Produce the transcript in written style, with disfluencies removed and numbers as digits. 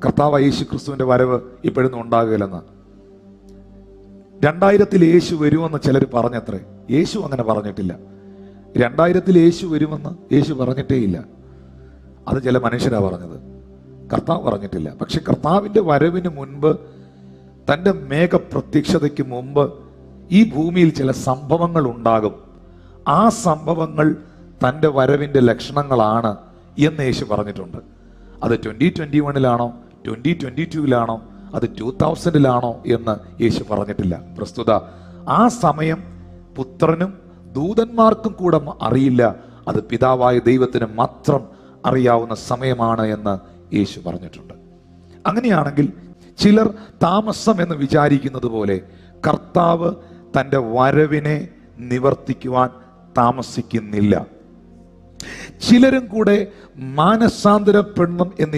കർത്താവ് യേശു ക്രിസ്തുവിന്റെ വരവ് ഇപ്പോഴൊന്നും ഉണ്ടാകുകയില്ലെന്ന്. 2000 യേശു വരുമെന്ന് ചിലർ പറഞ്ഞത്രേ. യേശു അങ്ങനെ പറഞ്ഞിട്ടില്ല. 2000 യേശു വരുമെന്ന് യേശു പറഞ്ഞിട്ടേ ഇല്ല. അത് ചില മനുഷ്യരാ പറഞ്ഞത്, കർത്താവ് പറഞ്ഞിട്ടില്ല. പക്ഷെ കർത്താവിന്റെ വരവിന് മുൻപ്, തൻ്റെ മേഘപ്രത്യക്ഷതയ്ക്ക് മുമ്പ് ഈ ഭൂമിയിൽ ചില സംഭവങ്ങൾ ഉണ്ടാകും. ആ സംഭവങ്ങൾ തൻ്റെ വരവിൻ്റെ ലക്ഷണങ്ങളാണ് എന്ന് യേശു പറഞ്ഞിട്ടുണ്ട്. അത് 2021 2022 അത് 2000 എന്ന് യേശു പറഞ്ഞിട്ടില്ല. പ്രസ്തുത ആ സമയം പുത്രനും ദൂതന്മാർക്കും കൂടെ അറിയില്ല. അത് പിതാവായ ദൈവത്തിന് മാത്രം അറിയാവുന്ന സമയമാണ് എന്ന് യേശു പറഞ്ഞിട്ടുണ്ട്. അങ്ങനെയാണെങ്കിൽ ചിലർ താമസം എന്ന് വിചാരിക്കുന്നത് പോലെ കർത്താവ് തൻ്റെ വരവിനെ നിവർത്തിക്കുവാൻ താമസിക്കുന്നില്ല. ചിലരും കൂടെ മാനസാന്തരപ്പെടണം എന്ന്